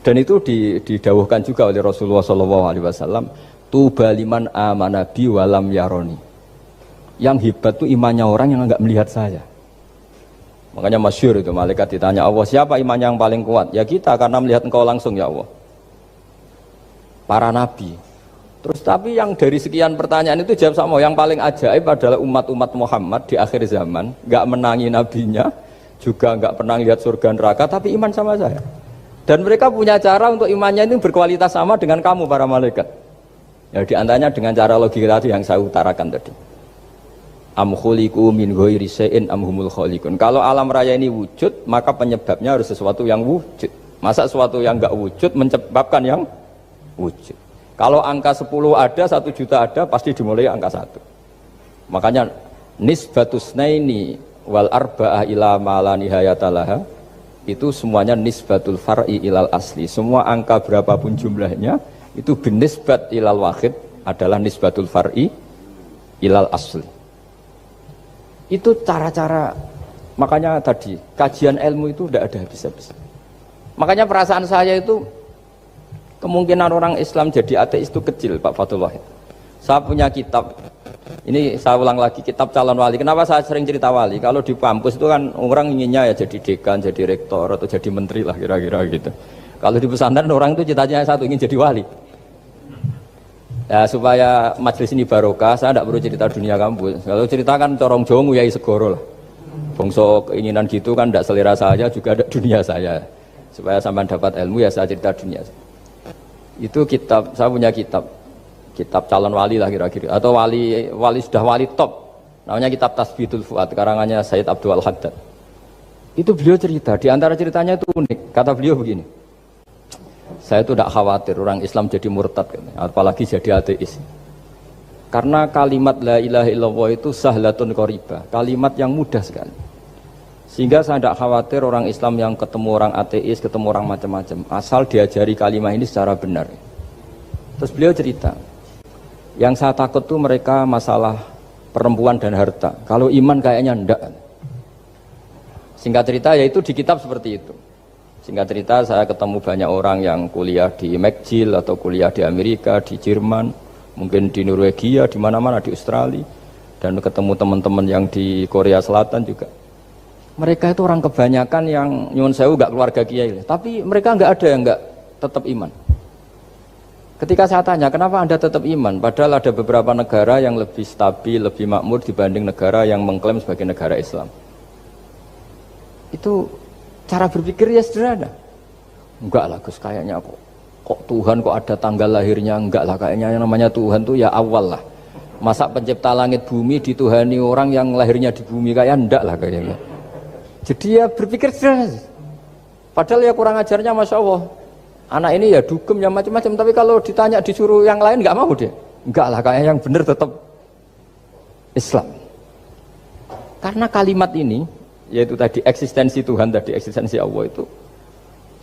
Dan itu didawuhkan juga oleh Rasulullah SAW. Tuba liman amana bi walam yaroni. Yang hebat itu imannya orang yang enggak melihat saya. Makanya masyhur itu, malaikat ditanya Allah, siapa imannya yang paling kuat? Ya kita, karena melihat engkau langsung ya Allah. Para nabi. Terus tapi yang dari sekian pertanyaan itu jawab sama, yang paling ajaib adalah umat-umat Muhammad di akhir zaman, enggak menangi nabinya, juga enggak pernah lihat surga neraka, tapi iman sama saya. Dan mereka punya cara untuk imannya itu berkualitas sama dengan kamu para malaikat. Ya diantaranya dengan cara logika tadi yang saya utarakan tadi. Am khuliqu min ghairi syai'in am humul khaliqun. Kalau alam raya ini wujud, maka penyebabnya harus sesuatu yang wujud. Masa sesuatu yang enggak wujud menyebabkan yang wujud. Kalau angka 10 ada, 1 juta ada, pasti dimulai angka 1. Makanya nisbatusnaini wal arba'ah ila ma la nihayatalaha, itu semuanya nisbatul far'i ilal asli. Semua angka berapapun jumlahnya itu binisbat ilal wahid adalah nisbatul far'i ilal asli. Itu cara-cara, makanya tadi kajian ilmu itu tidak ada habis-habis. Makanya perasaan saya itu kemungkinan orang Islam jadi ateis itu kecil, Pak Fathul Wahid. Saya punya kitab, ini saya ulang lagi, kitab calon wali. Kenapa saya sering cerita wali? Kalau di kampus itu kan orang inginnya ya jadi dekan, jadi rektor, atau jadi menteri lah kira-kira gitu. Kalau di pesantren orang itu cita-citanya satu, ingin jadi wali. Ya supaya majelis ini barokah, saya tidak perlu cerita dunia kampus. Kalau ceritakan corong Jawa nguyai segoro lah. Bongso keinginan gitu kan tidak selera saya, juga ada dunia saya. Supaya sampai dapat ilmu ya saya cerita dunia. Itu kitab, saya punya kitab calon wali lah kira-kira, atau wali sudah wali top, namanya kitab Tasbihul Fuad, karangannya Sayyid Abdul Haddad. Itu beliau cerita, di antara ceritanya itu unik. Kata beliau begini, saya itu tidak khawatir orang Islam jadi murtad, apalagi jadi ateis, karena kalimat la ilaha illallah itu sahlatun qoribah, kalimat yang mudah sekali, sehingga saya tidak khawatir orang Islam yang ketemu orang ateis, ketemu orang macam-macam, asal diajari kalimat ini secara benar. Terus beliau cerita, yang saya takut tuh mereka masalah perempuan dan harta. Kalau iman kayaknya enggak. Singkat cerita yaitu di kitab seperti itu. Singkat cerita saya ketemu banyak orang yang kuliah di McGill atau kuliah di Amerika, di Jerman, mungkin di Norwegia, di mana-mana, di Australia, dan ketemu teman-teman yang di Korea Selatan juga. Mereka itu orang kebanyakan yang nyuwun sewu enggak keluarga kiai, tapi mereka enggak ada yang enggak tetap iman. Ketika saya tanya, kenapa Anda tetap iman? Padahal ada beberapa negara yang lebih stabil, lebih makmur dibanding negara yang mengklaim sebagai negara Islam. Itu cara berpikir ya sederhana. Enggak lah Gus, kayaknya kok Tuhan kok ada tanggal lahirnya? Enggak lah, kayaknya yang namanya Tuhan tuh ya awal lah. Masa pencipta langit bumi dituhani orang yang lahirnya di bumi, kayak enggak lah kayaknya. Jadi ya berpikir sederhana. Padahal ya kurang ajarnya Masya Allah. Anak ini ya dugem ya macam-macam, tapi kalau ditanya disuruh yang lain nggak mau dia. Enggak lah, kayak yang benar tetap Islam. Karena kalimat ini, yaitu tadi eksistensi Tuhan, tadi eksistensi Allah itu,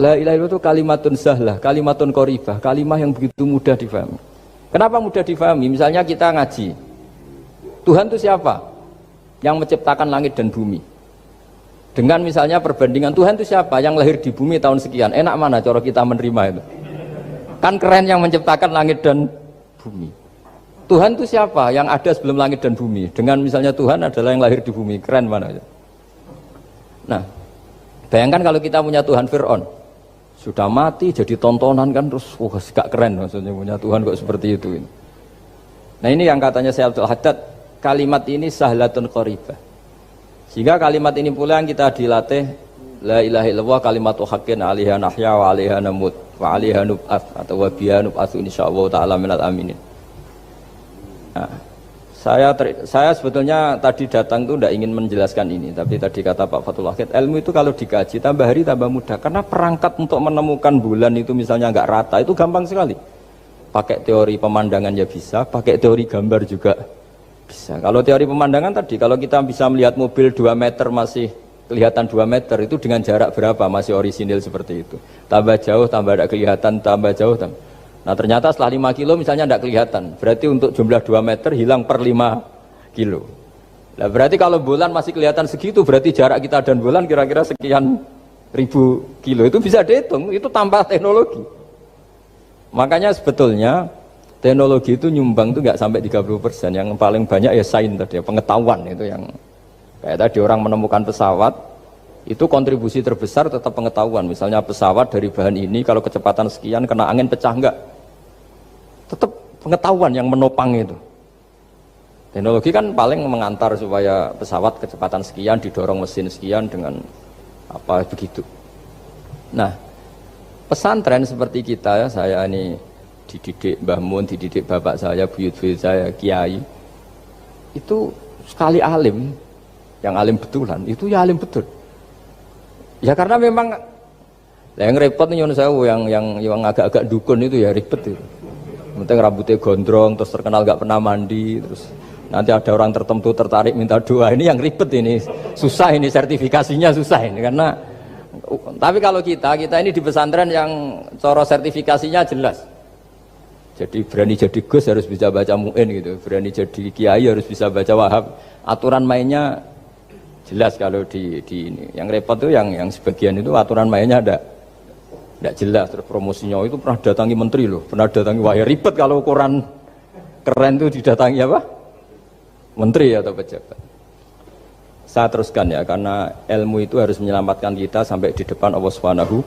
la ilaha illallah itu kalimatun sahlah, kalimatun qoribah, kalimah yang begitu mudah difahami. Kenapa mudah difahami? Misalnya kita ngaji, Tuhan itu siapa? Yang menciptakan langit dan bumi. Dengan misalnya perbandingan Tuhan itu siapa? Yang lahir di bumi tahun sekian. Enak mana cara kita menerima itu? Kan keren yang menciptakan langit dan bumi. Tuhan itu siapa? Yang ada sebelum langit dan bumi. Dengan misalnya Tuhan adalah yang lahir di bumi. Keren mana? Nah, bayangkan kalau kita punya Tuhan Fir'aun. Sudah mati jadi tontonan kan, terus gak keren maksudnya punya Tuhan kok seperti itu. Nah ini yang katanya Sayyid Abdul Haddad, kalimat ini sahlatun qoribah. Sehingga kalimat ini pula yang kita dilatih, la ilaha illallah kalimatu haqqin 'alaiha nahya wa 'alaiha namut wa 'alaiha nub'ats atau wa biha nub'atsu insyaallah taala minal aminin. Nah, saya sebetulnya tadi datang itu tidak ingin menjelaskan ini, tapi tadi kata Pak Fathul Wahid, ilmu itu kalau dikaji tambah hari tambah mudah, karena perangkat untuk menemukan bulan itu misalnya enggak rata itu gampang sekali. Pakai teori pemandangan ya bisa, pakai teori gambar juga bisa. Kalau teori pemandangan tadi, kalau kita bisa melihat mobil 2 meter masih kelihatan 2 meter, itu dengan jarak berapa masih orisinil seperti itu. Tambah jauh, tambah tidak kelihatan, tambah jauh. Nah ternyata setelah 5 kilo misalnya tidak kelihatan. Berarti untuk jumlah 2 meter hilang per 5 kilo. Nah berarti kalau bulan masih kelihatan segitu, berarti jarak kita dan bulan kira-kira sekian ribu kilo itu bisa dihitung, itu tanpa teknologi. Makanya sebetulnya teknologi itu nyumbang itu nggak sampai 30%. Yang paling banyak ya sains tadi, pengetahuan itu yang kayak tadi orang menemukan pesawat itu kontribusi terbesar tetap pengetahuan. Misalnya pesawat dari bahan ini kalau kecepatan sekian kena angin pecah enggak, tetap pengetahuan yang menopang itu. Teknologi kan paling mengantar supaya pesawat kecepatan sekian didorong mesin sekian dengan apa begitu. Nah, pesantren seperti kita ya, saya ini dididik Mbah Mun, dididik bapak saya, buyut-buyut saya, kiai. Itu sekali alim, yang alim betulan, itu ya alim betul. Ya karena memang yang repot nih yang agak-agak dukun itu ya ribet itu. Penting rambutnya gondrong, terus terkenal gak pernah mandi, terus nanti ada orang tertentu tertarik minta doa, ini yang ribet ini, susah ini sertifikasinya susah ini karena. Tapi kalau kita ini di pesantren yang coro sertifikasinya jelas. Jadi berani jadi Gus harus bisa baca Mu'in gitu, berani jadi Kiai harus bisa baca Wahab. Aturan mainnya jelas kalau di ini. Yang repot tuh yang sebagian itu aturan mainnya tidak jelas. Terus promosinya itu pernah datangi menteri loh, pernah datangi wahai ribet kalau ukuran keren tuh didatangi apa? Menteri atau pejabat. Saya teruskan ya, karena ilmu itu harus menyelamatkan kita sampai di depan Allah Subhanahu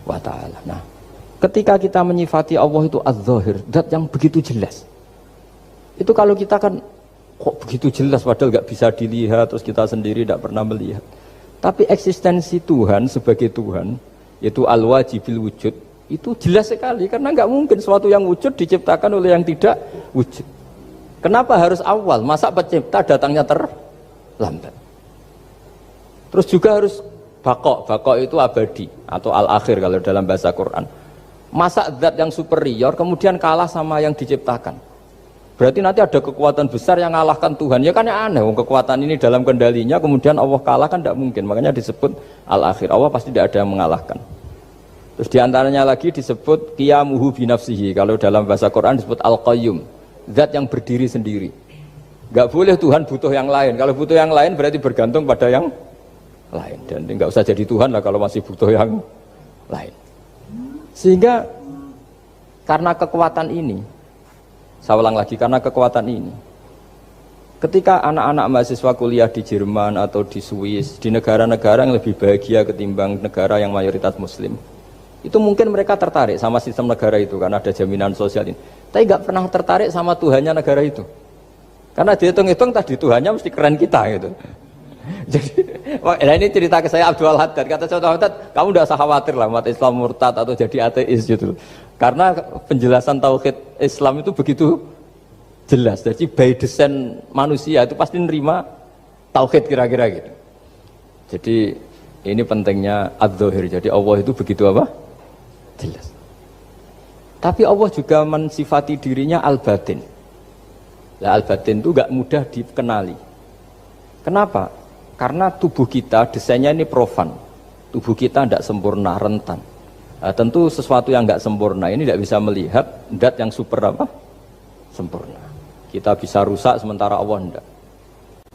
wa Ta'ala. Nah, ketika kita menyifati Allah itu az-zahir, zat yang begitu jelas. Itu kalau kita kan kok begitu jelas padahal nggak bisa dilihat, terus kita sendiri tidak pernah melihat. Tapi eksistensi Tuhan sebagai Tuhan, yaitu al-wajibil wujud, itu jelas sekali karena nggak mungkin suatu yang wujud diciptakan oleh yang tidak wujud. Kenapa harus awal? Masa pencipta datangnya terlambat? Terus juga harus bakok itu abadi atau al-akhir kalau dalam bahasa Quran. Masa zat yang superior kemudian kalah sama yang diciptakan? Berarti nanti ada kekuatan besar yang mengalahkan Tuhan. Ya kan ya aneh, kekuatan ini dalam kendalinya kemudian Allah kalah kan tidak mungkin. Makanya disebut al-akhir. Allah pasti tidak ada yang mengalahkan. Terus diantaranya lagi disebut qiyamuhu binafsihi. Kalau dalam bahasa Quran disebut al-qayyum, zat yang berdiri sendiri. Gak boleh Tuhan butuh yang lain. Kalau butuh yang lain berarti bergantung pada yang lain. Dan nggak usah jadi Tuhan lah kalau masih butuh yang lain. Sehingga karena kekuatan ini, saya ulang lagi, karena kekuatan ini, ketika anak-anak mahasiswa kuliah di Jerman atau di Swiss, di negara-negara yang lebih bahagia ketimbang negara yang mayoritas Muslim, itu mungkin mereka tertarik sama sistem negara itu karena ada jaminan sosial ini. Tapi nggak pernah tertarik sama Tuhannya negara itu, karena dihitung-hitung tadi Tuhannya mesti keren kita gitu. Jadi, nah ini cerita ke saya Abdul Haddad. Kata saya Abdul Haddad, kamu tidak usah khawatir lah umat Islam murtad atau jadi ateis gitu. Karena penjelasan tauhid Islam itu begitu jelas. Jadi by design manusia itu pasti nerima tauhid kira-kira gitu. Jadi ini pentingnya adz-dzahir. Jadi Allah itu begitu apa? Jelas. Tapi Allah juga mensifati dirinya al-batin. Nah, al-batin itu gak mudah dikenali. Kenapa? Karena tubuh kita desainnya ini profan, tubuh kita tidak sempurna, rentan. Nah, tentu sesuatu yang nggak sempurna ini tidak bisa melihat zat yang super apa? Sempurna. Kita bisa rusak sementara Allah tidak.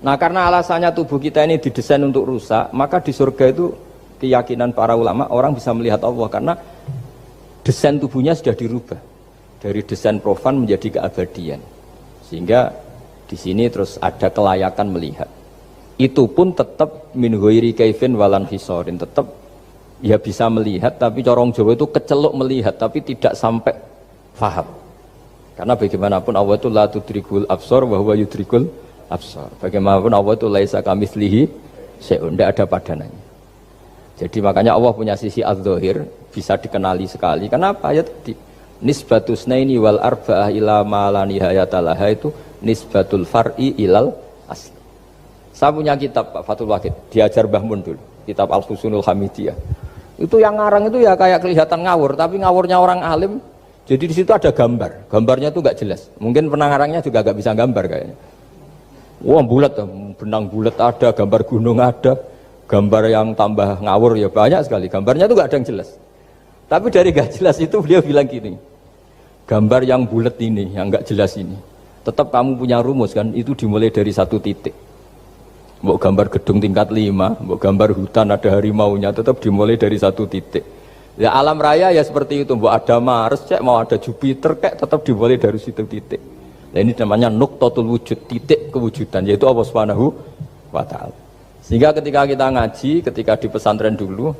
Nah karena alasannya tubuh kita ini didesain untuk rusak, maka di surga itu keyakinan para ulama orang bisa melihat Allah karena desain tubuhnya sudah dirubah dari desain profan menjadi keabadian. Sehingga di sini terus ada kelayakan melihat. Itu pun tetap min ghairi kaifin walan hisorin, tetap ya bisa melihat tapi corong Jawa itu kecelok melihat tapi tidak sampai faham. Karena bagaimanapun Allah itu la tudrikul absar wa huwa yudrikul absar. Bagaimanapun Allah itu laisa kamitslihi syai'un, tidak ada padanannya. Jadi makanya Allah punya sisi adz-dzahir bisa dikenali sekali. Kenapa? Ya tadi nisbatus naini wal arba'ah ila ma la nihayata laha itu nisbatul far'i ilal asli. Saya punya kitab Pak Fathul Wahid, diajar Mbah Mun dulu, kitab Al-Husunul Hamidiyah. Itu yang ngarang itu ya kayak kelihatan ngawur, tapi ngawurnya orang alim. Jadi di situ ada gambar, gambarnya itu nggak jelas. Mungkin penangarangnya juga nggak bisa gambar kayaknya. Wah bulat, benang bulat ada, gambar gunung ada, gambar yang tambah ngawur ya banyak sekali. Gambarnya itu nggak ada yang jelas. Tapi dari nggak jelas itu beliau bilang gini, gambar yang bulat ini, yang nggak jelas ini, tetap kamu punya rumus kan? Itu dimulai dari satu titik. Mbok gambar gedung tingkat 5, mbok gambar hutan ada harimaunya, tetap dimulai dari satu titik. Ya alam raya ya seperti itu, mbok ada Mars, cek mau ada Jupiter, kayak tetap dimulai dari situ titik. Nah ini namanya nuqtatul wujud, titik kewujudan, yaitu Allah Subhanahu wa ta'ala. Sehingga ketika kita ngaji, ketika di pesantren dulu,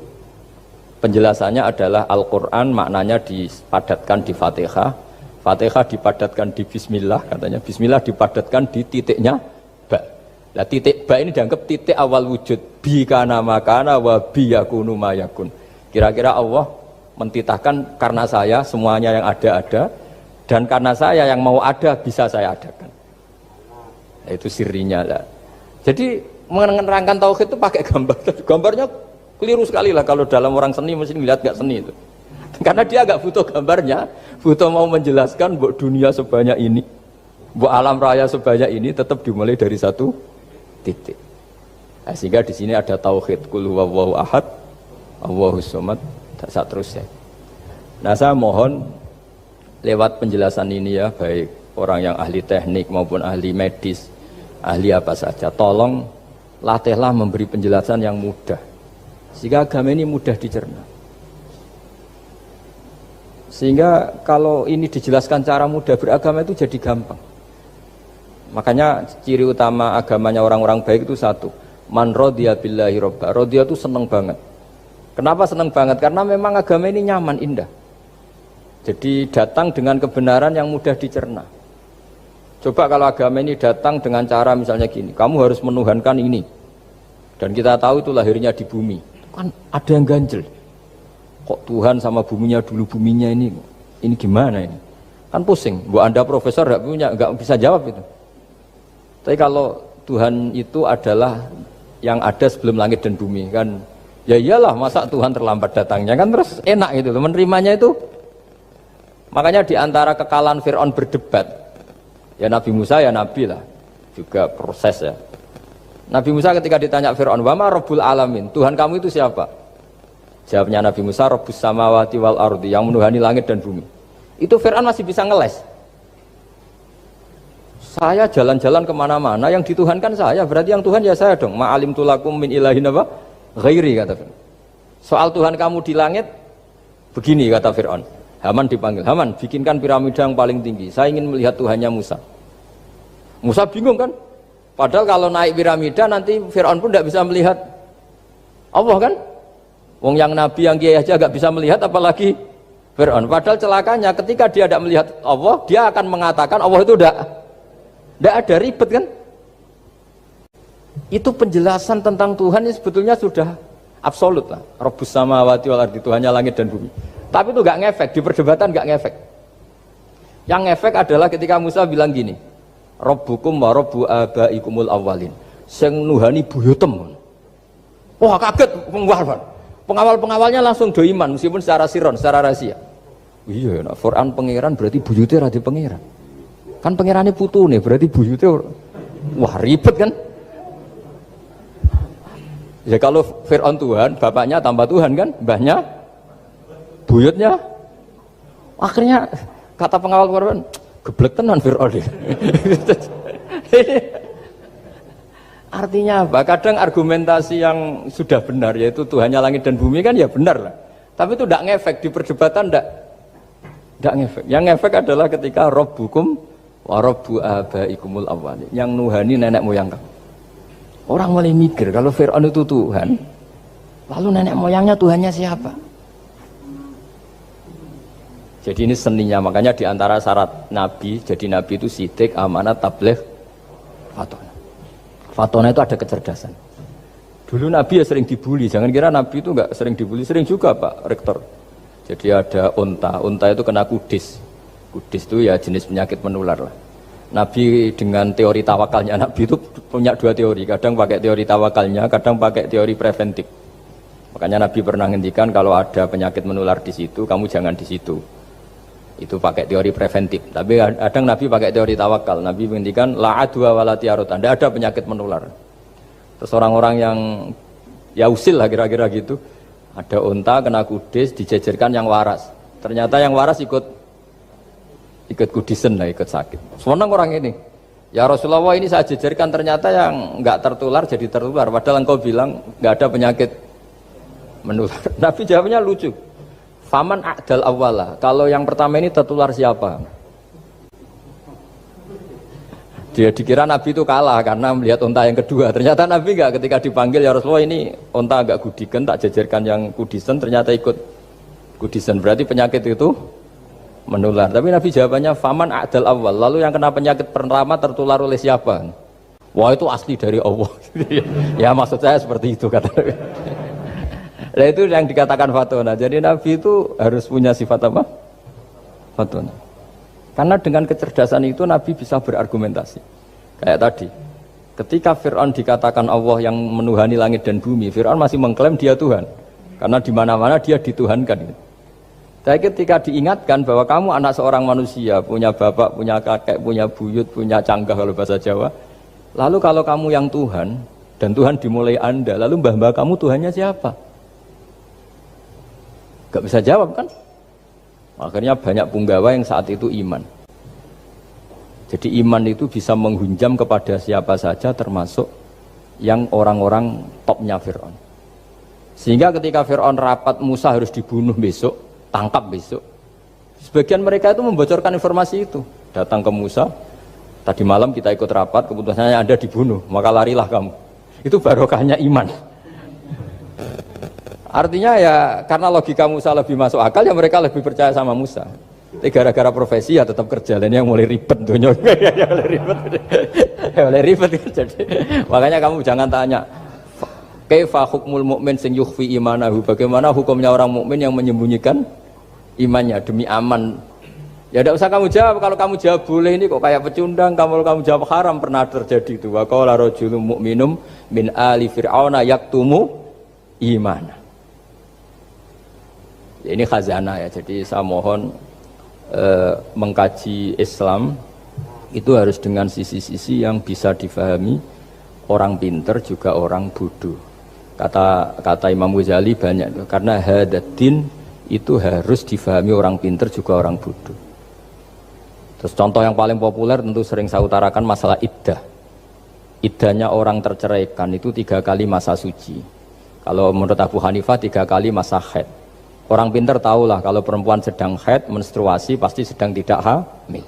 penjelasannya adalah Al-Quran maknanya dipadatkan di Fatihah, Fatihah dipadatkan di Bismillah, katanya Bismillah dipadatkan di titiknya ba. Nah titik ba ini dianggap titik awal wujud, bi kana makana wa bi yakunu mayakun. Kira-kira Allah mentitahkan karena saya semuanya yang ada, dan karena saya yang mau ada bisa saya adakan. Nah, itu sirinya lah. Jadi menerangkan tauhid itu pakai gambar. Gambarnya keliru sekali lah kalau dalam orang seni mesti lihat gak seni itu. Karena dia agak butuh gambarnya, butuh mau menjelaskan buat dunia sebanyak ini, buat alam raya sebanyak ini tetap dimulai dari satu titik. Nah, sehingga di sini ada tauhid qul huwallahu ahad, Allahus samad, dan seterusnya. Nah, saya mohon lewat penjelasan ini ya, baik orang yang ahli teknik maupun ahli medis, ahli apa saja, tolong latihlah memberi penjelasan yang mudah sehingga agama ini mudah dicerna. Sehingga kalau ini dijelaskan cara mudah beragama itu jadi gampang. Makanya ciri utama agamanya orang-orang baik itu satu, man radiya billahi robba. Radiya itu seneng banget. Kenapa seneng banget? Karena memang agama ini nyaman, indah. Jadi datang dengan kebenaran yang mudah dicerna. Coba kalau agama ini datang dengan cara misalnya gini, kamu harus menuhankan ini, dan kita tahu itu lahirnya di bumi, kan ada yang ganjel. Kok Tuhan sama buminya dulu, buminya ini gimana ini? Kan pusing. Bu Anda profesor nggak bisa jawab itu. Tapi kalau Tuhan itu adalah yang ada sebelum langit dan bumi, kan ya iyalah, masa Tuhan terlambat datangnya, kan terus enak gitu menerimanya itu. Makanya diantara kekalahan Fir'aun berdebat, ya Nabi Musa ya Nabi lah, juga proses ya. Nabi Musa ketika ditanya Fir'aun, wa ma rabbul alamin, Tuhan kamu itu siapa? Jawabnya Nabi Musa, rabbus samawati wal ardi, yang menuhani langit dan bumi. Itu Fir'aun masih bisa ngeles. Saya jalan-jalan kemana-mana, yang dituhankan saya, berarti yang Tuhan ya saya dong. Ma'alim tulakum min ilahin apa? Ghairi, kata Fir'aun. Soal Tuhan kamu di langit, begini kata Fir'aun. Haman dipanggil, Haman bikinkan piramida yang paling tinggi, saya ingin melihat Tuhannya Musa. Musa bingung kan, padahal kalau naik piramida nanti Fir'aun pun tidak bisa melihat Allah kan. Wong yang Nabi yang kiai aja gak bisa melihat, apalagi Fir'aun. Padahal celakanya ketika dia tidak melihat Allah, dia akan mengatakan Allah itu tidak ada, ribet kan. Itu penjelasan tentang Tuhan ini sebetulnya sudah absolut lah. Rabbus samawati wal ardi, Tuhannya langit dan bumi. Tapi itu gak ngefek, di perdebatan gak ngefek. Yang ngefek adalah ketika Musa bilang gini, Rabbukum wa rabbu abaikumul awwalin, sing nuhani buyutem. Wah kaget pengawal-pengawalnya langsung do iman meskipun secara siron, secara rahasia. Iya, nah, Quran pangeran berarti buyutnya rada pangeran. Kan pangerannya putu nih, berarti buyutnya wah ribet kan? Ya kalau Fir'aun Tuhan, bapaknya tambah Tuhan kan, mbahnya, buyutnya. Akhirnya kata pengawal Quran, geblek tenan Fir'aun. Artinya apa? Kadang argumentasi yang sudah benar, yaitu Tuhannya langit dan bumi kan ya benar lah. Tapi itu tidak ngefek, di perdebatan tidak ngefek. Yang ngefek adalah ketika Rabbukum wa rabbu abaikumul awwalin, yang nuhani nenek moyang kamu. Orang mulai mikir kalau Fir'aun itu Tuhan, lalu nenek moyangnya Tuhannya siapa? Jadi ini seninya, makanya diantara syarat Nabi, jadi Nabi itu sidik, amanat, tabligh, fatona. Fatona itu ada kecerdasan. Dulu Nabi ya sering dibully, jangan kira Nabi itu enggak sering dibully, sering juga Pak Rektor. Jadi ada unta itu kena kudis. Kudis itu ya jenis penyakit menular lah. Nabi dengan teori tawakalnya, Nabi itu punya dua teori, kadang pakai teori tawakalnya, kadang pakai teori preventif. Makanya Nabi pernah ngendikan kalau ada penyakit menular di situ, kamu jangan di situ. Itu pakai teori preventif. Tapi kadang Nabi pakai teori tawakal. Nabi menghentikan la adwa wala tiarut. Tidak ada penyakit menular. Terus orang-orang yang ya usil lah kira-kira gitu. Ada unta kena kudis, dijejerkan yang waras. Ternyata yang waras ikut kudisen lah, ikut sakit. Senang orang ini. Ya Rasulullah, ini saya jejerkan ternyata yang nggak tertular jadi tertular. Padahal engkau bilang nggak ada penyakit menular. Nabi jawabnya lucu. Faman a'dal awwala. Kalau yang pertama ini tertular siapa? Dia dikira Nabi itu kalah karena melihat unta yang kedua. Ternyata Nabi enggak, ketika dipanggil ya Rasulullah ini unta agak gudikan, tak jajarkan yang kudisen, ternyata ikut kudisen. Berarti penyakit itu menular. Tapi Nabi jawabannya faman a'dal awal. Lalu yang kena penyakit pertama tertular oleh siapa? Wah itu asli dari Allah. Ya maksud saya seperti itu kata Nabi. Nah itu yang dikatakan fatona. Jadi Nabi itu harus punya sifat apa? Fatona. Karena dengan kecerdasan itu Nabi bisa berargumentasi. Kayak tadi, ketika Fir'aun dikatakan Allah yang menuhani langit dan bumi, Fir'aun masih mengklaim dia Tuhan. Karena di mana-mana dia dituhankan. Tapi ketika diingatkan bahwa kamu anak seorang manusia, punya bapak, punya kakek, punya buyut, punya canggah kalau bahasa Jawa. Lalu kalau kamu yang Tuhan, dan Tuhan dimulai Anda, lalu mbah-mbah kamu Tuhannya siapa? Gak bisa jawab kan? Akhirnya banyak punggawa yang saat itu iman. Jadi iman itu bisa menghunjam kepada siapa saja termasuk yang orang-orang topnya Fir'aun. Sehingga ketika Fir'aun rapat Musa harus dibunuh besok, tangkap besok. Sebagian mereka itu membocorkan informasi itu. Datang ke Musa, tadi malam kita ikut rapat, keputusannya Anda dibunuh, maka larilah kamu. Itu barokahnya iman. Artinya ya karena logika Musa lebih masuk akal ya mereka lebih percaya sama Musa. Tapi gara-gara profesi ya tetap kerja. Dan yang mulai ribet tuh ya mulai ribet. Ya mulai ribet jadi. Makanya kamu jangan tanya kaifa hukmul mukmin sing yukhfi imanahu. Bagaimana hukumnya orang mukmin yang menyembunyikan imannya demi aman. Ya tidak usah kamu jawab. Kalau kamu jawab boleh ini kok kayak pecundang. Kalau kamu jawab haram pernah terjadi itu. Wa qala rajulun mu'minum min ali fir'auna yaktumu imana. Ya, ini khazanah ya, jadi saya mohon mengkaji Islam itu harus dengan sisi-sisi yang bisa difahami orang pinter juga orang bodoh. Kata Imam Ghazali banyak, karena hadatin itu harus difahami orang pinter juga orang bodoh. Terus contoh yang paling populer tentu sering saya utarakan masalah iddah. Iddahnya orang terceraikan itu 3 kali masa suci. Kalau menurut Abu Hanifah 3 kali masa haid. Orang pinter tahulah kalau perempuan sedang haid, menstruasi pasti sedang tidak hamil.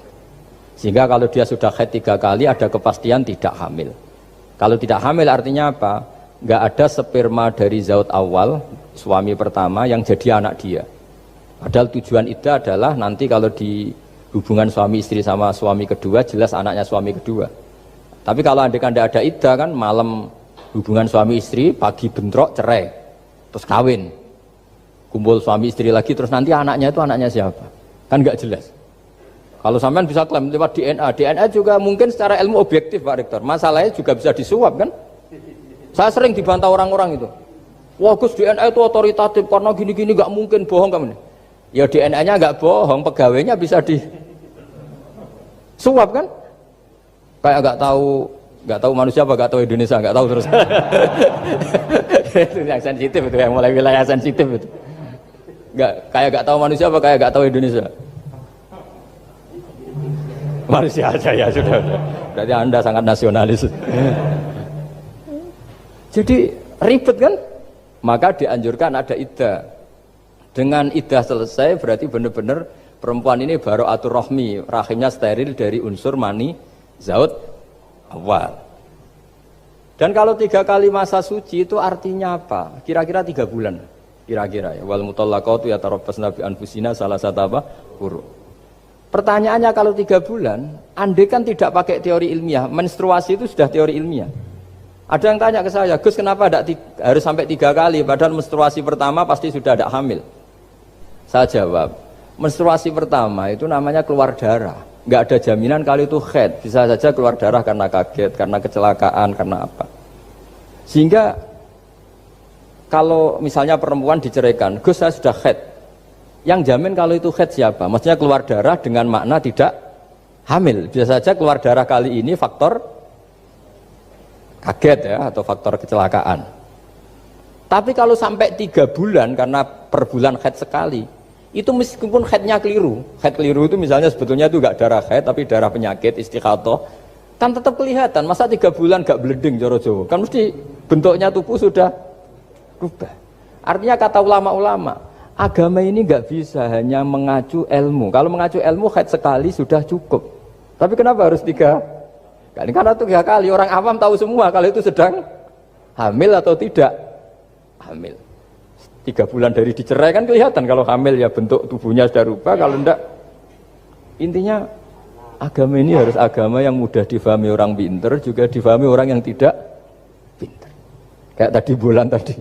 Sehingga kalau dia sudah haid 3 kali ada kepastian tidak hamil. Kalau tidak hamil artinya apa? Nggak ada sperma dari zaut awal, suami pertama yang jadi anak dia. Padahal tujuan iddah adalah nanti kalau di hubungan suami istri sama suami kedua jelas anaknya suami kedua. Tapi kalau andai kan tidak ada iddah kan malam hubungan suami istri, pagi bentrok cerai, terus kawin. Kumpul suami istri lagi terus nanti anaknya itu anaknya siapa? Kan nggak jelas. Kalau sampean bisa klaim lewat DNA juga mungkin secara ilmu objektif Pak Rektor. Masalahnya juga bisa disuap kan? Saya sering dibantah orang-orang itu. Wah Gus DNA itu otoritatif karena gini-gini nggak mungkin bohong kamu. Ya DNA-nya nggak bohong, pegawainya bisa disuap kan? Kayak nggak tahu manusia apa nggak tahu Indonesia nggak tahu terus. Itu yang sensitif itu yang mulai wilayah sensitif itu. Kayak gak tahu manusia apa kayak gak tahu Indonesia? Manusia aja ya sudah. Berarti Anda sangat nasionalis. Jadi ribet kan? Maka dianjurkan ada iddah. Dengan iddah selesai berarti benar-benar perempuan ini baru atur rohmi, rahimnya steril dari unsur mani zaut awal. Dan kalau 3 kali masa suci itu artinya apa? Kira-kira 3 bulan. Kira-kira ya wal mutallaqatu yatarabbasna bi anfusina salah satu apa? Quru. Pertanyaannya kalau 3 bulan, andai kan tidak pakai teori ilmiah, menstruasi itu sudah teori ilmiah. Ada yang tanya ke saya, Gus kenapa harus sampai 3 kali padahal menstruasi pertama pasti sudah ada hamil? Saya jawab, menstruasi pertama itu namanya keluar darah. Nggak ada jaminan kalau itu haid, bisa saja keluar darah karena kaget, karena kecelakaan, karena apa. Sehingga kalau misalnya perempuan diceraikan, Gus saya sudah haid. Yang jamin kalau itu haid siapa? Maksudnya keluar darah dengan makna tidak hamil. Bisa saja keluar darah kali ini faktor kaget ya atau faktor kecelakaan. Tapi kalau sampai 3 bulan karena per bulan haid sekali, itu meskipun haidnya keliru. Haid keliru itu misalnya sebetulnya itu enggak darah haid tapi darah penyakit istighathah. Kan tetap kelihatan, masa 3 bulan gak blending cara Jawa? Kan mesti bentuknya tubuh sudah berubah. Artinya kata ulama-ulama, agama ini gak bisa hanya mengacu ilmu. Kalau mengacu ilmu haid sekali sudah cukup. Tapi kenapa harus 3 kali? Karena 3 kali orang awam tahu semua kalau itu sedang hamil atau tidak hamil. 3 bulan dari dicerai kan kelihatan kalau hamil ya bentuk tubuhnya sudah rubah, kalau enggak. Intinya agama ini harus agama yang mudah difahami orang pinter, juga difahami orang yang tidak pinter. Kayak tadi bulan tadi,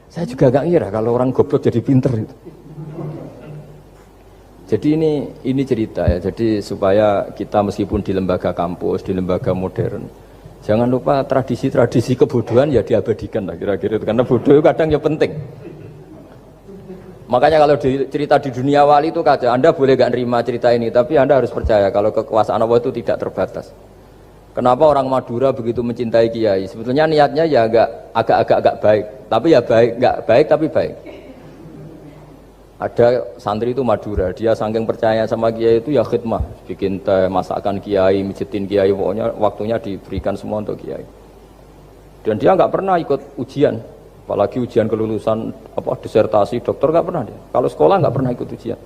saya juga gak ngira kalau orang goblok jadi pinter itu. Jadi ini cerita ya, jadi supaya kita meskipun di lembaga kampus, di lembaga modern, jangan lupa tradisi-tradisi kebodohan ya diabadikan lah kira-kira itu, karena bodoh kadang ya penting. Makanya kalau cerita di dunia wali itu kaca, Anda boleh gak nerima cerita ini, tapi Anda harus percaya kalau kekuasaan Allah itu tidak terbatas. Kenapa orang Madura begitu mencintai kiai? Sebetulnya niatnya ya agak baik, tapi ya nggak baik tapi baik. Ada santri itu Madura, dia saking percaya sama kiai itu ya khidmah, bikin teh, masakan kiai, mijitin kiai, pokoknya waktunya diberikan semua untuk kiai. Dan dia nggak pernah ikut ujian. Apalagi ujian kelulusan disertasi dokter nggak pernah dia. Kalau sekolah nggak pernah ikut ujian.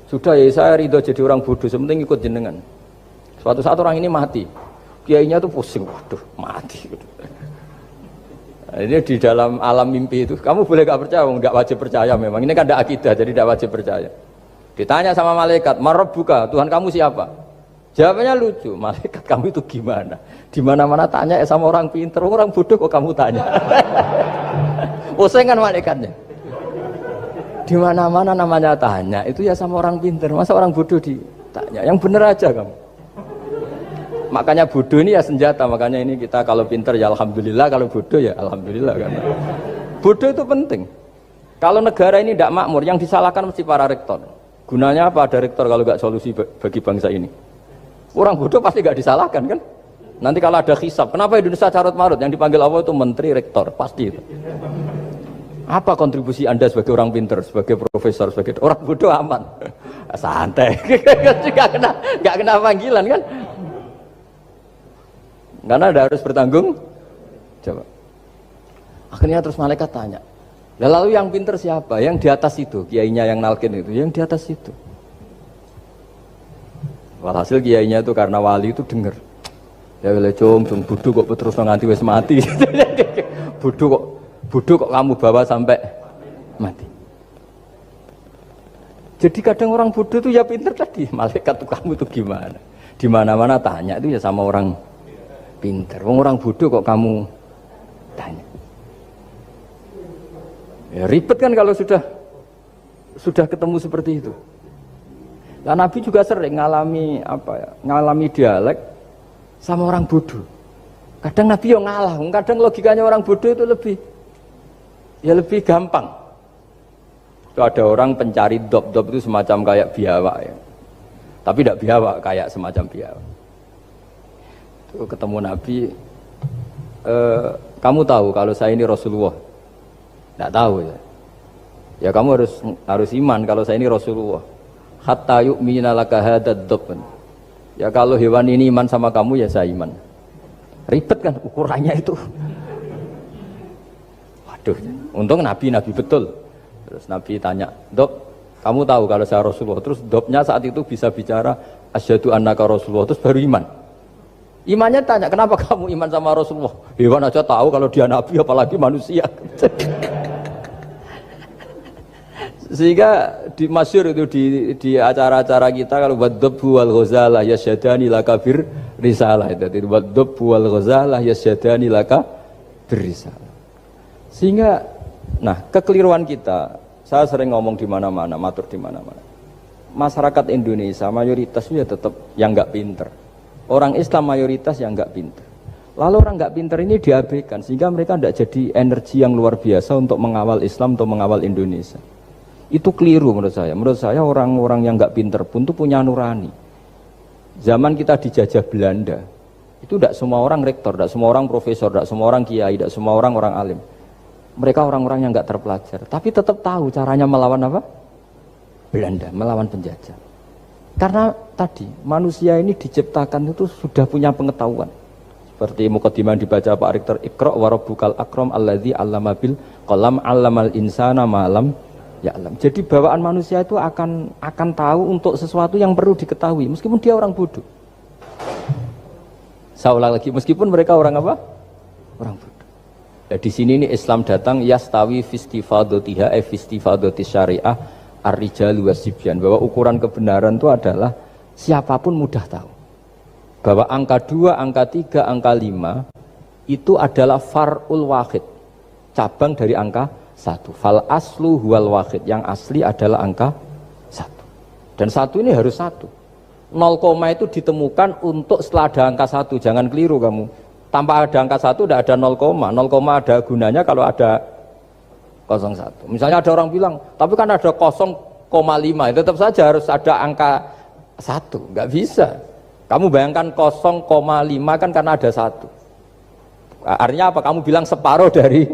Sudah ya saya ridho jadi orang bodoh, sepenting ikut jenengan. Suatu saat orang ini mati, kiainya tuh pusing, waduh mati. Nah, ini di dalam alam mimpi itu, kamu boleh nggak percaya, nggak wajib percaya memang. Ini kan ada akidah, jadi tidak wajib percaya. Ditanya sama malaikat, Marabbuka, Tuhan kamu siapa? Jawabannya lucu, malaikat kamu itu gimana? Di mana-mana tanya sama orang pinter, orang bodoh kok kamu tanya? Pusing kan malaikatnya. Di mana-mana namanya tanya, itu ya sama orang pinter. Masa orang bodoh ditanya? Yang bener aja kamu. Makanya bodoh ini ya senjata. Makanya ini kita kalau pinter ya alhamdulillah, kalau bodoh ya alhamdulillah. Karena bodoh itu penting. Kalau negara ini tidak makmur, yang disalahkan mesti para rektor. Gunanya apa ada rektor kalau nggak solusi bagi bangsa ini? Orang bodoh pasti nggak disalahkan kan? Nanti kalau ada hisab, kenapa Indonesia carut marut? Yang dipanggil Allah itu menteri, rektor, pasti itu. Apa kontribusi Anda sebagai orang pinter, sebagai profesor, sebagai orang bodoh aman? Santai, nggak kena panggilan kan? Karena Anda harus bertanggung jawab. Akhirnya terus malaikat tanya, lalu yang pinter siapa? Yang di atas itu, kiainya yang nalkin itu, yang di atas itu. Walhasil kiainya itu karena wali itu dengar. Ya wile cung bodoh kok terus nganti wis mati. bodoh kok kamu bawa sampai mati. Jadi kadang orang bodoh itu ya pinter tadi. Malaikat tuh kamu itu gimana? Di mana-mana tanya itu ya sama orang pinter. Orang bodoh kok kamu tanya. Ya ribet kan kalau sudah ketemu seperti itu. Nah, Nabi juga sering ngalami dialek sama orang bodoh. Kadang Nabi yang ngalah, kadang logikanya orang bodoh itu lebih gampang. Itu ada orang pencari dop itu semacam kayak biawak ya. Tapi tidak biawak, kayak semacam biawak. Itu ketemu Nabi, kamu tahu kalau saya ini Rasulullah? Tidak tahu ya. Ya kamu harus iman kalau saya ini Rasulullah. Hatta yu'mina laka hadad dhabban. Ya kalau hewan ini iman sama kamu ya saya iman. Ribet kan ukurannya itu. Waduh, untung Nabi betul. Terus Nabi tanya, "Dok, kamu tahu kalau saya Rasulullah?" Terus Dobnya saat itu bisa bicara asyhadu annaka Rasulullah, terus baru iman. Imannya tanya, "Kenapa kamu iman sama Rasulullah?" Hewan aja tahu kalau dia Nabi apalagi manusia. Sehingga di masyhur itu di acara-acara kita kalau wadhabbu wal ghazalah yasyadani laka bir risalah itu wadhabbu wal ghazalah yasyadani laka bir risalah. Sehingga nah kekeliruan kita, saya sering ngomong di mana-mana, matur di mana-mana. Masyarakat Indonesia mayoritas ya tetap yang enggak pinter. Orang Islam mayoritas yang enggak pinter. Lalu orang enggak pinter ini diabaikan sehingga mereka tidak jadi energi yang luar biasa untuk mengawal Islam atau mengawal Indonesia. Itu keliru menurut saya. Menurut saya orang-orang yang nggak pinter pun tuh punya nurani. Zaman kita dijajah Belanda, itu tidak semua orang rektor, tidak semua orang profesor, tidak semua orang kiai, tidak semua orang alim. Mereka orang-orang yang nggak terpelajar, tapi tetap tahu caranya melawan apa? Belanda, melawan penjajah. Karena tadi manusia ini diciptakan itu sudah punya pengetahuan. Seperti mukadimah dibaca Pak Rektor, Iqra wa rabbukal akram alladzi 'allama bil qalam 'allamal insana ma lam ya'lam. Jadi bawaan manusia itu akan tahu untuk sesuatu yang perlu diketahui meskipun dia orang bodoh. Saya ulang lagi, meskipun mereka orang apa? Orang bodoh. Nah, di sini ini Islam datang yastawi fistifadatiha fistifadati syariah ar-rijalu wasibyan, bahwa ukuran kebenaran itu adalah siapapun mudah tahu. Bahwa angka 2, angka 3, angka 5 itu adalah far'ul wahid, cabang dari angka 1. Fal aslu huwal wahid, yang asli adalah angka 1. Dan 1 ini harus 1. 0, itu ditemukan untuk setelah ada angka 1, jangan keliru kamu. Tanpa ada angka 1 tidak ada 0, 0, ada gunanya kalau ada 01. Misalnya ada orang bilang, tapi kan ada 0,5, tetap saja harus ada angka 1, nggak bisa. Kamu bayangkan 0,5 kan karena ada 1. Artinya apa? Kamu bilang separuh dari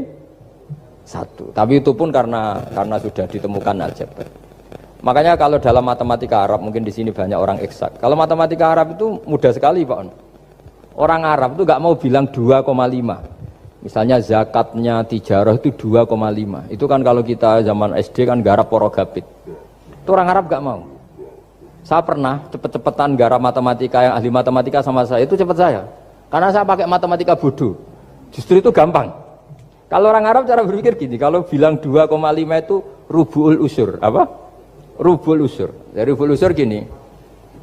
1. Tapi itu pun karena sudah ditemukan aljabar. Makanya kalau dalam matematika Arab, mungkin di sini banyak orang eksak. Kalau matematika Arab itu mudah sekali Pak. Orang Arab itu nggak mau bilang 2,5. Misalnya zakatnya tijarah itu 2,5. Itu kan kalau kita zaman SD kan garap porogapit. Itu orang Arab nggak mau. Saya pernah cepet-cepetan garap matematika, yang ahli matematika sama saya itu cepet saya. Karena saya pakai matematika bodoh. Justru itu gampang. Kalau orang Arab cara berpikir gini, kalau bilang 2,5 itu rubu'ul usur. Apa? Rubu'ul usur. Dari rubu'ul usur gini,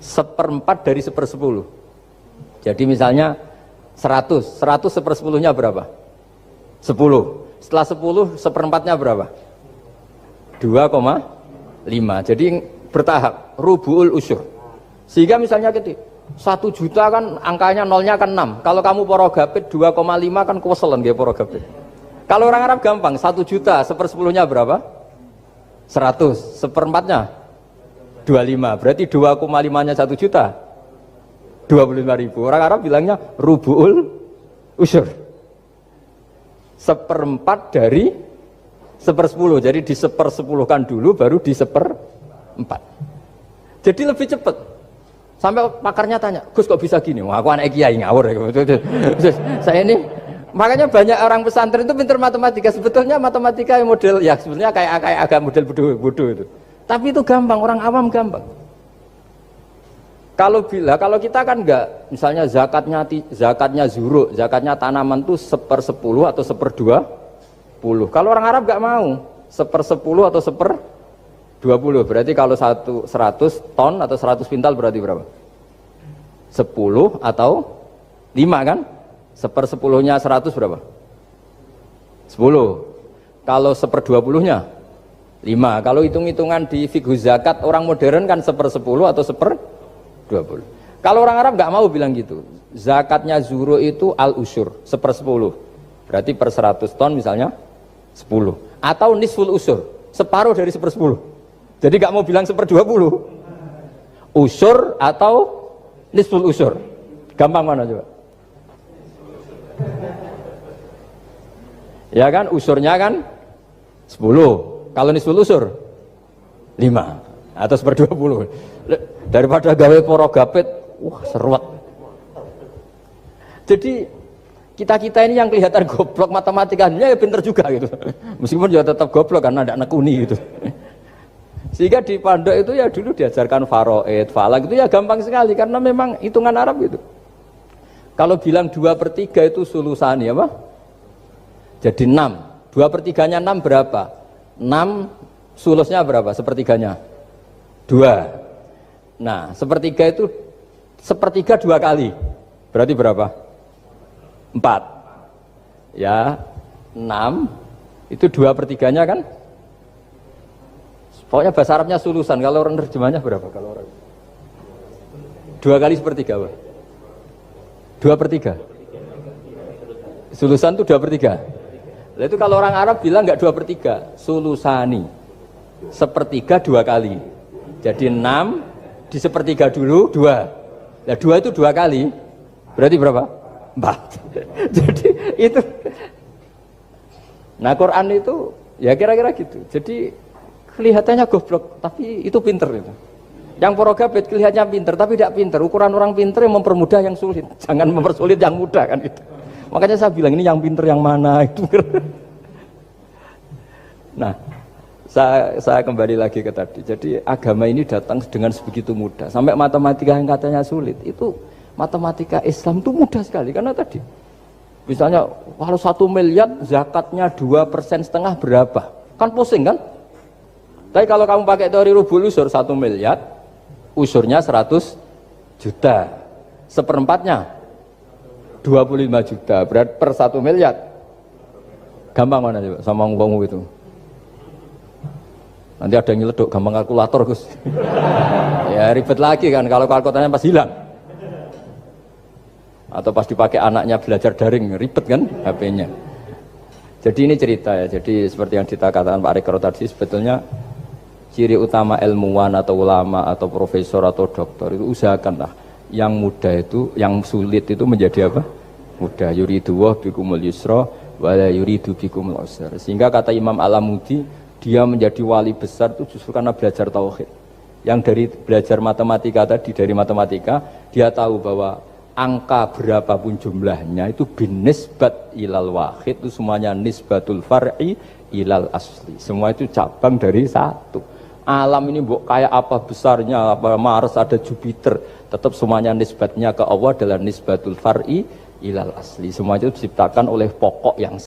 1/4 dari 1/10. Jadi misalnya 100 1/10-nya berapa? 10. Setelah 10, 1/4-nya berapa? 2,5. Jadi bertahap, rubu'ul usur. Sehingga misalnya gitu, 1 juta kan angkanya nolnya kan 6. Kalau kamu porogapit 2,5 kan kuweselan kayak porogapit. Kalau orang Arab gampang, 1 juta 1/10-nya berapa? 100. 1/4-nya 25. Berarti 2,5-nya 1 juta 25.000. Orang Arab bilangnya rubu'ul usur. 1/4 dari 1/10. Jadi di 1/10-kan dulu baru di 1/4. Jadi lebih cepat. Sampai pakarnya tanya, Gus kok bisa gini? Wah, aku anak kiai ngawur. Saya ini, makanya banyak orang pesantren itu pintar matematika. Sebetulnya matematika model, ya sebetulnya kayak agak model bodoh itu. Tapi itu gampang, orang awam gampang. Kalau kita kan enggak, misalnya zakatnya zuruk, zakatnya tanaman itu 1/10 atau 1/20. Kalau orang Arab enggak mau 1/10 atau 1/20. Berarti kalau 100 ton atau 100 pintal berarti berapa? 10 atau 5 kan? 1/10-nya 100 berapa? 10. Kalau 1/20-nya 5. Kalau hitung-hitungan di fikih zakat orang modern kan 1/10 atau 1/20. Kalau orang Arab nggak mau bilang gitu. Zakatnya zuru itu al-usur 1/10. Berarti per 100 ton misalnya 10. Atau nisful usur, separuh dari 1/10. Jadi nggak mau bilang 1/20. Usur atau nisful usur. Gampang mana coba? Ya kan, usurnya kan 10. Kalau nisful usur 5 atau 1/20. Daripada gawe porogapit, wah seruat. Jadi kita ini yang kelihatan goblok matematikanya ya pinter juga gitu. Meskipun juga tetap goblok karena ada nekuni gitu. Sehingga di pondok itu ya dulu diajarkan faraid, falak itu ya gampang sekali karena memang hitungan Arab gitu. Kalau bilang 2/3 itu sulusani apa? Jadi 6. 2/3-nya 6 berapa? 6 sulusnya berapa? Sepertiganya 2. Nah, 1/3 itu 1/3 2 kali. Berarti berapa? 4. Ya, 6 itu 2/3-nya kan? Pokoknya bahasa Arabnya sulusan. Kalau orang terjemahnya berapa? Kalau orang 2 kali 1/3 apa? 2/3. Sulusan itu 2/3. Nah, itu kalau orang Arab bilang enggak 2/3, sulusani. 1/3 2 kali. Jadi 6 di 1/3 dulu 2. Nah 2 itu 2 kali. Berarti berapa? 4. Jadi itu. Nah Quran itu ya kira-kira gitu. Jadi kelihatannya goblok, tapi itu pinter itu. Yang porogabit kelihatannya pinter tapi tidak pinter. Ukuran orang pinter yang mempermudah yang sulit, jangan mempersulit yang mudah kan itu. Makanya saya bilang ini yang pinter yang mana itu. Nah, saya kembali lagi ke tadi. Jadi agama ini datang dengan sebegitu mudah. Sampai matematika yang katanya sulit itu matematika Islam itu mudah sekali karena tadi. Misalnya kalau 1 miliar zakatnya 2,5% berapa? Kan pusing kan? Tapi kalau kamu pakai teori rubul usur 1 miliar, usurnya 100 juta. Seperempatnya 25 juta. Berarti per 1 miliar. Gampang mana coba sama ngomong itu? Nanti ada yang nyeleduk gampang kalkulator Gus. Ya ribet lagi kan kalau kalkulatornya pas hilang. Atau pas dipakai anaknya belajar daring, ribet kan HP-nya. Jadi ini cerita ya, jadi seperti yang dikatakan Pak Rekro tadi, sebetulnya ciri utama ilmuwan atau ulama atau profesor atau dokter itu usahakanlah yang mudah itu, yang sulit itu menjadi apa? Mudah. Yuridu wa bikumul yusra wa la yuridu bikumul usra. Sehingga kata Imam Alamudi, dia menjadi wali besar itu justru karena belajar tauhid. Yang dari belajar matematika tadi, dari matematika dia tahu bahwa angka berapapun jumlahnya itu binisbat ilal wahid, itu semuanya nisbatul far'i ilal asli, semua itu cabang dari satu. Alam ini kayak apa besarnya, apa Mars, ada Jupiter, tetap semuanya nisbatnya ke Allah adalah nisbatul far'i ilal asli, semua itu diciptakan oleh pokok yang